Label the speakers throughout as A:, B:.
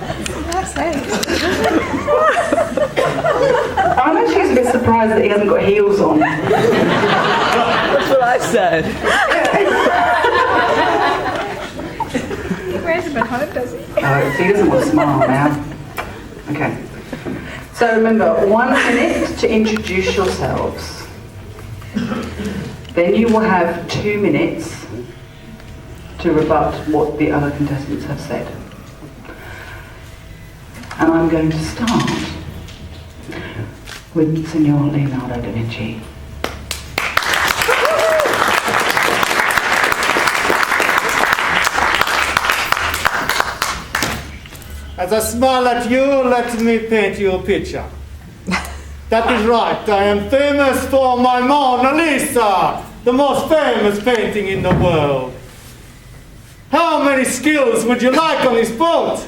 A: I'm actually a bit surprised that he hasn't got heels on.
B: That's what I said.
C: He wears them at home, does he?
A: Oh, he doesn't want to smile now. Okay. So remember, 1 minute to introduce yourselves. Then you will have 2 minutes to rebut what the other contestants have said. And I'm going to start with Signor Leonardo da Vinci.
D: As I smile at you, let me paint you a picture. That is right, I am famous for my Mona Lisa, the most famous painting in the world. How many skills would you like on this boat?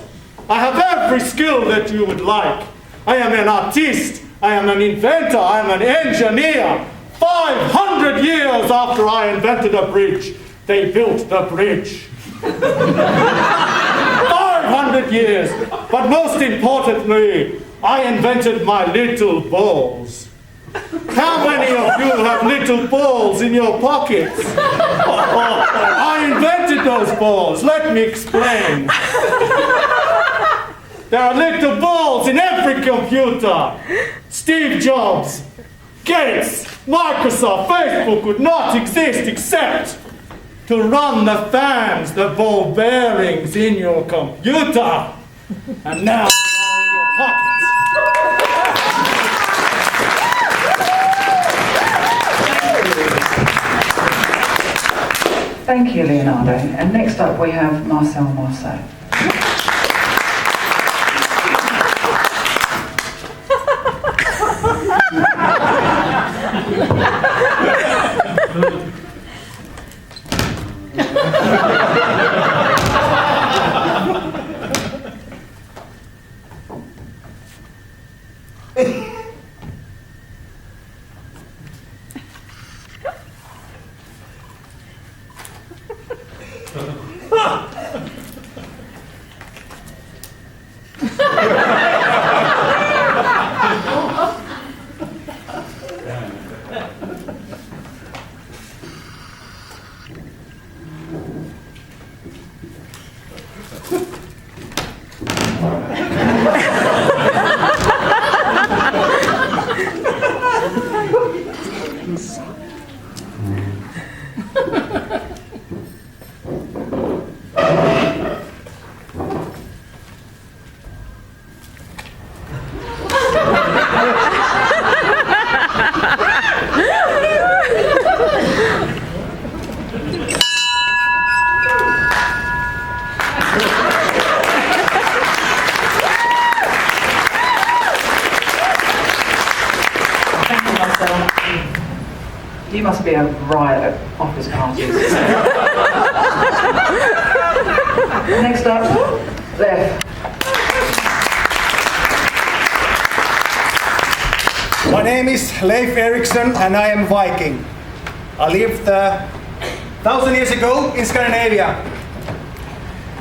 D: I have every skill that you would like. I am an artist, I am an inventor, I am an engineer. 500 years after I invented a bridge, they built the bridge. 500 years, but most importantly, I invented my little balls. How many of you have little balls in your pockets? I invented those balls. Let me explain. There are little balls in every computer. Steve Jobs, Gates, Microsoft, Facebook would not exist except to run the fans, the ball bearings in your computer. And now they are in your pockets.
A: Thank you, Leonardo. And next up we have Marcel. You must be a riot at office parties. Next up, Lief.
E: My name is Leif Eriksson and I am Viking. I lived 1,000 years ago in Scandinavia.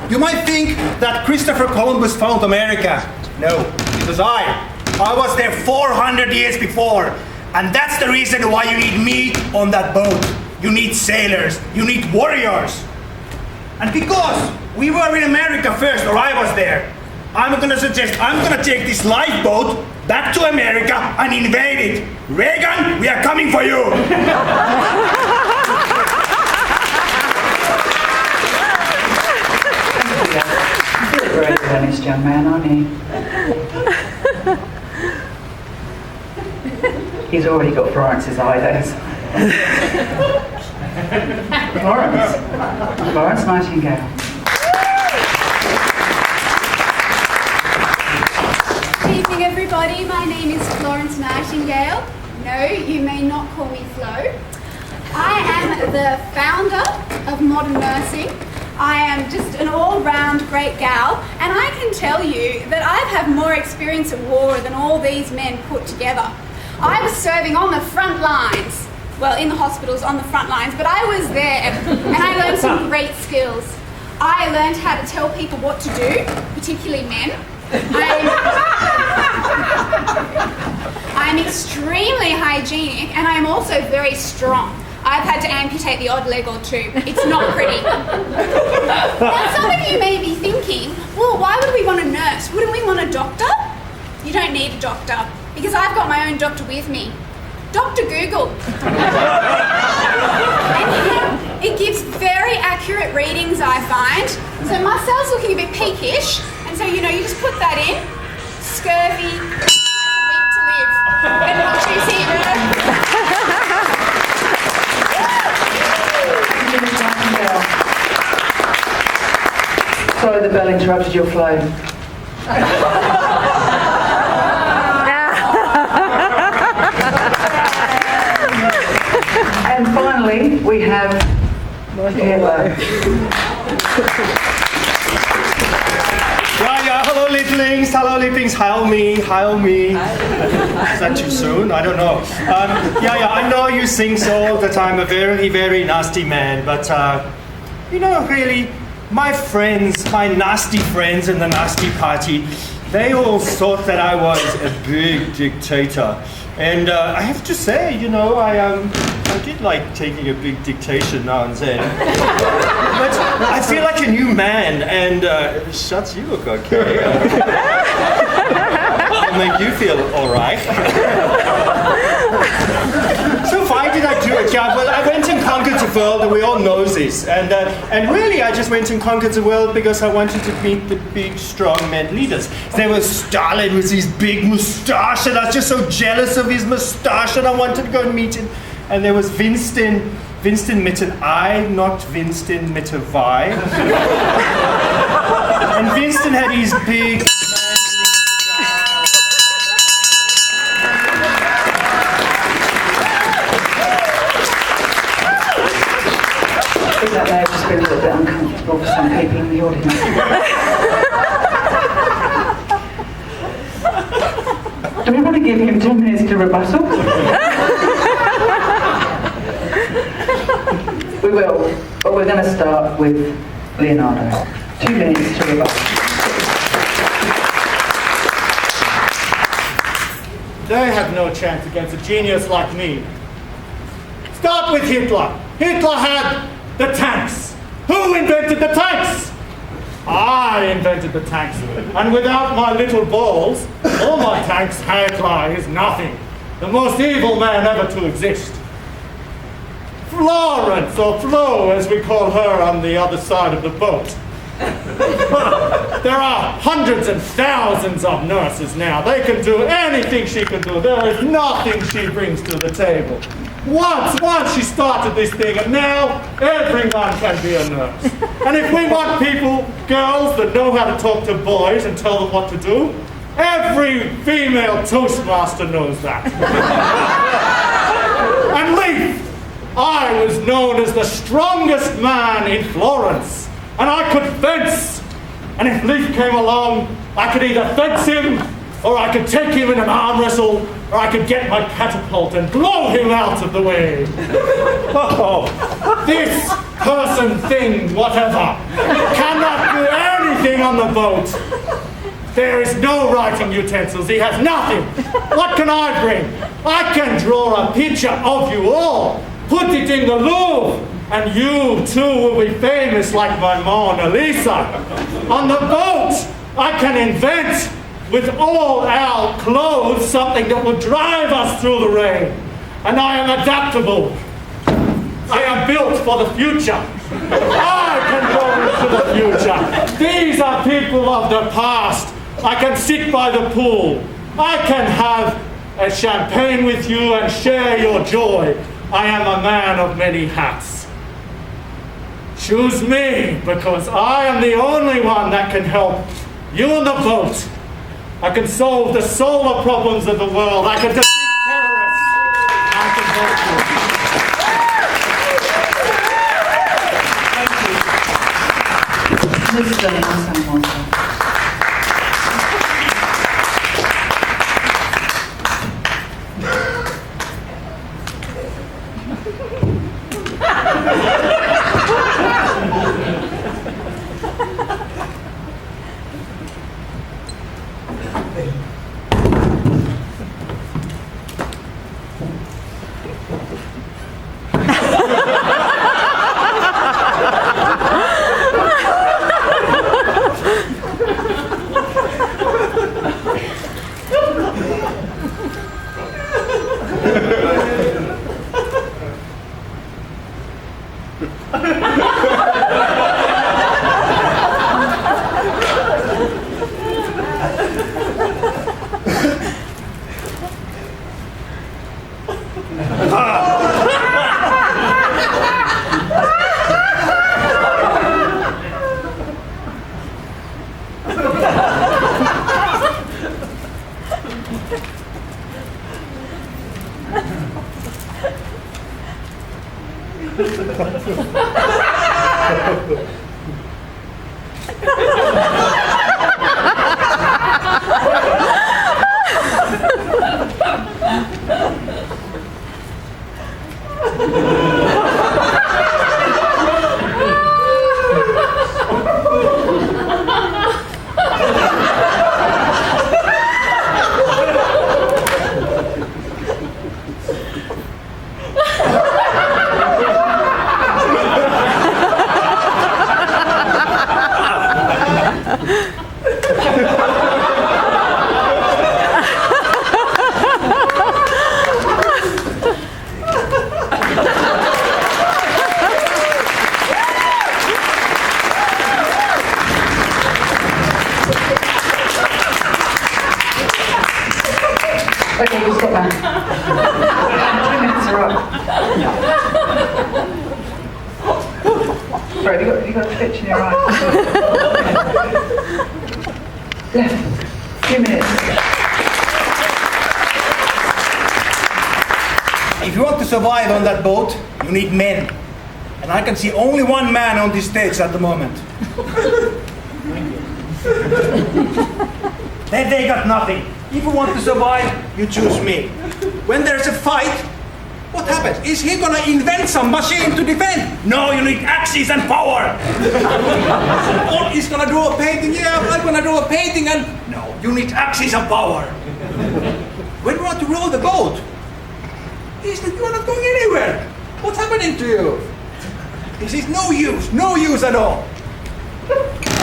E: You might think that Christopher Columbus found America. No, it was I. I was there 400 years before. And that's the reason why you need me on that boat. You need sailors, you need warriors. And because we were in America first, or I was there, I'm gonna take this lifeboat back to America and invade it. Reagan, we are coming for you.
A: You're a very earnest young man, aren't you? He's already got Florence's eye, Florence Nightingale.
F: Good evening, everybody. My name is Florence Nightingale. No, you may not call me Flo. I am the founder of Modern Nursing. I am just an all-round great gal, and I can tell you that I've had more experience at war than all these men put together. I was serving on the front lines, well, in the hospitals on the front lines, but I was there and I learned some great skills. I learned how to tell people what to do, particularly men. I'm extremely hygienic and I'm also very strong. I've had to amputate the odd leg or two. It's not pretty. Now some of you may be thinking, well, why would we want a nurse? Wouldn't we want a doctor? You don't need a doctor because I've got my own doctor with me. Dr. Google. And it gives very accurate readings, I find. So Marcel's looking a bit peakish, and so, you just put that in. Scurvy, a week to live. And we'll choose here.
A: Sorry, the bell interrupted your flow. And finally, we have Hitler.
E: Yeah, hello littlings, hail me. Is that too soon? I don't know. I know you think so, that I'm a very, very nasty man, but really, my friends, my nasty friends in the nasty party, they all thought that I was a big dictator. And I have to say, I did like taking a big dictation now and then. But I feel like a new man, and Schatz, you look okay. I'll make you feel all right. So why did I do it? Yeah, well, I went and conquered the world, and we all know this. And really, I just went and conquered the world because I wanted to meet the big, strong men leaders. There was Stalin with his big moustache, and I was just so jealous of his moustache, and I wanted to go and meet him. And there was Winston mit an I, not Winston mit a Y. And Winston had his big...
A: I think that may have just been a little bit uncomfortable for some people in the audience. Do we want to give him 10 minutes to rebuttal? We will, but we're going to start with Leonardo. 2 minutes to rebuttal.
D: They have no chance against a genius like me. Start with Hitler. Hitler had the tanks. Who invented the tanks? I invented the tanks. And without my little balls, all my tanks, Hitler is nothing. The most evil man ever to exist. Florence, or Flo, as we call her on the other side of the boat. There are hundreds and thousands of nurses now. They can do anything she can do. There is nothing she brings to the table. Once she started this thing, and now everyone can be a nurse. And if we want girls that know how to talk to boys and tell them what to do, every female Toastmaster knows that. And Lief, I was known as the strongest man in Florence, and I could fence. And if Lief came along, I could either fence him, or I could take him in an arm wrestle, or I could get my catapult and blow him out of the way. Oh, this person thing, whatever, cannot do anything on the boat. There is no writing utensils. He has nothing. What can I bring? I can draw a picture of you all, put it in the Louvre, and you too will be famous like my Mona Lisa. On the boat, I can invent with all our clothes something that will drive us through the rain. And I am adaptable. I am built for the future. I can go into the future. These are people of the past. I can sit by the pool. I can have a champagne with you and share your joy. I am a man of many hats. Choose me, because I am the only one that can help you on the boat. I can solve the solar problems of the world. I can defeat terrorists. I can help you.
A: This is an awesome one. Okay, you stop now. 2 minutes are up. Sorry, have you got a twitch in your eye? Left. 2 minutes.
E: If you want to survive on that boat, you need men. And I can see only one man on this stage at the moment. Then they got nothing. If you want to survive, you choose me. When there's a fight, what happens? Is he gonna invent some machine to defend? No, you need axes and power. Or he's gonna draw a painting? Yeah, I'm gonna draw a painting and... No, you need axes and power. When you want to row the boat, you're not going anywhere. What's happening to you? This is no use at all.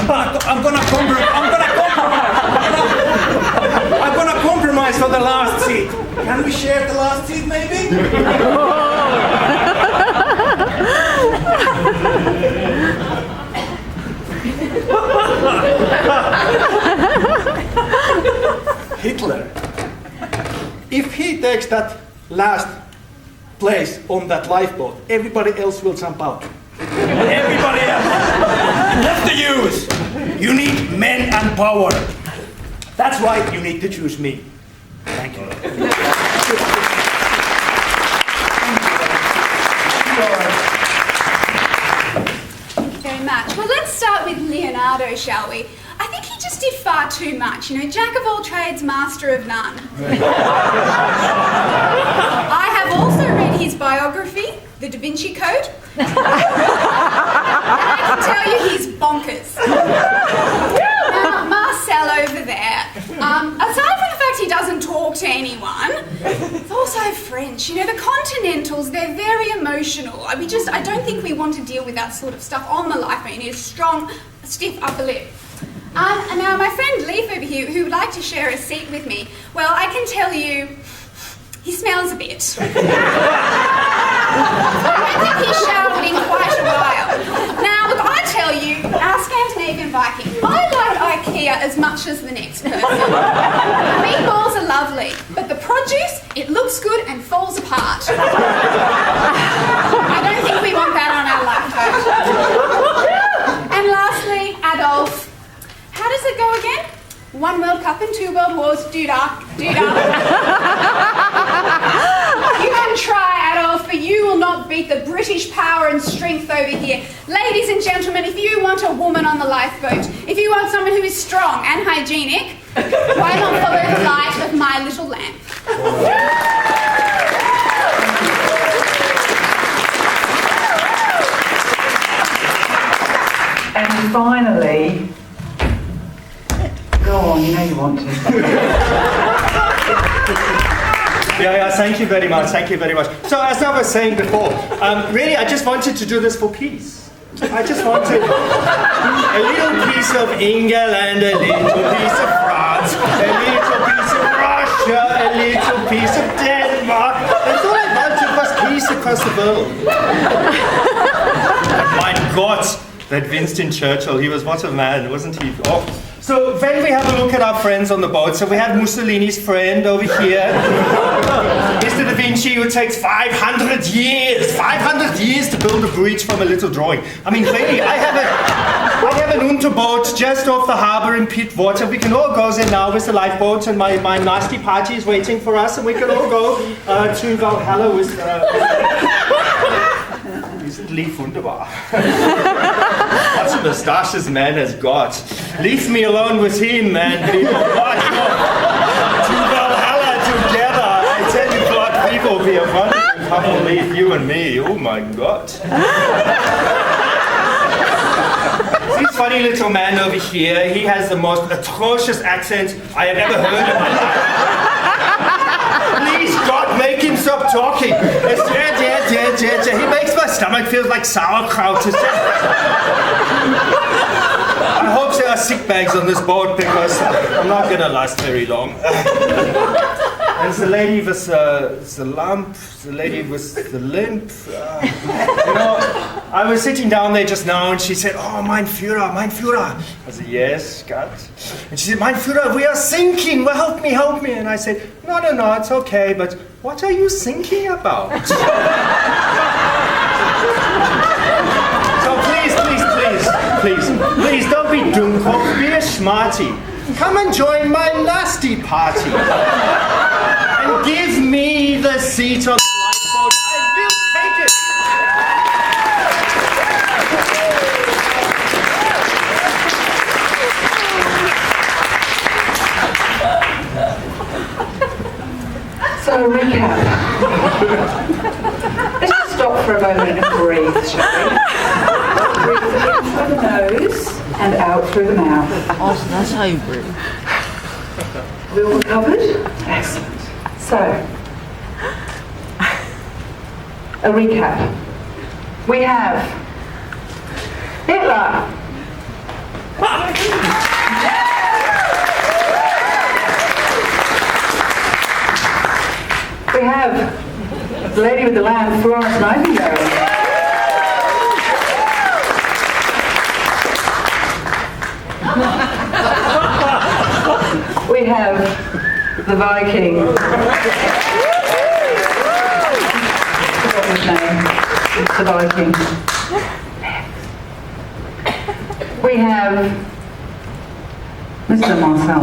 E: I'm gonna compromise for the last seat. Can we share the last seat, maybe? Hitler. If he takes that last place on that lifeboat, everybody else will jump out. Everybody else. What's the use? You need men and power. That's why you need to choose me. Thank you.
F: Very much. Well, let's start with Leonardo, shall we? I think he just did far too much. You know, jack of all trades, master of none. I have also read his biography, The Da Vinci Code. And I can tell you he's bonkers. Now, Marcel over there, aside from the fact he doesn't talk to anyone, it's also French. You know, the Continentals, they're very emotional. I don't think we want to deal with that sort of stuff on the lifeboat. He has strong, stiff upper lip. And now my friend Lief over here, who would like to share a seat with me, well, I can tell you, he smells a bit. I don't think he's showered in quite a while. Now, look, I tell you, our Scandinavian Viking, I like IKEA as much as the next person. The meatballs are lovely, but the produce, it looks good and falls apart. I don't think we want that on our lifeboat. And lastly, Adolf. How does it go again? 1 World Cup and 2 World Wars, doo-dah, doo-dah. You can try, Adolf, but you will not beat the British power and strength over here. Ladies and gentlemen, if you want a woman on the lifeboat, if you want someone who is strong and hygienic, why not follow the light of my little lamp?
A: And finally, go on, you know you want to.
D: Yeah, thank you very much. So as I was saying before, really I just wanted to do this for peace. I just wanted a little piece of England, a little piece of France, a little piece of Russia, a little piece of Denmark. That's all I wanted was peace across the world. That Winston Churchill, he was what a man, wasn't he? Oh. So then we have a look at our friends on the boat. So we have Mussolini's friend over here. Mr. Da Vinci, who takes 500 years to build a bridge from a little drawing. I mean, really, I have an unterboat just off the harbor in Pittwater. We can all go there now with the lifeboat, and my nasty party is waiting for us, and we can all go to Valhalla with... Isn't Lief wunderbar? What a moustache this man has got. Leave me alone with him, man. People. To Valhalla together. I tell you what, people, be a wonderful couple, Leif, you and me. Oh my God. This funny little man over here, he has the most atrocious accent I have ever heard in my life. Please, God, make him stop talking. He makes my stomach feel like sauerkraut. I hope there are sick bags on this boat because I'm not going to last very long. There's the lady with the lump, the lady with the limp. I was sitting down there just now and she said, "Oh, mein Führer, mein Führer." I said, "Yes, God." And she said, "Mein Führer, we are sinking. Well, help me." And I said, No, it's okay, but what are you thinking about? So please, don't be Dummkopf, be a smarty. Come and join my nasty party. And give me the seat on the lifeboat. I will take it.
A: So recap. Let's just stop for a moment and breathe, shall we? Breathe in through the nose and out through the mouth.
B: Also, that's how you breathe.
A: We all recovered? Excellent. So, a recap. We have Hitler. We have the lady with the lamp, Florence Nightingale. We have the Viking. What's his name? It's the Viking. We have Mr. Marcel.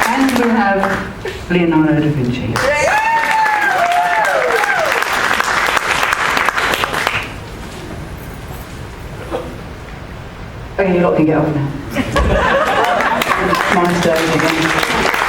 A: And we have Leonardo da Vinci. Okay, you lot can get off now. My stage again.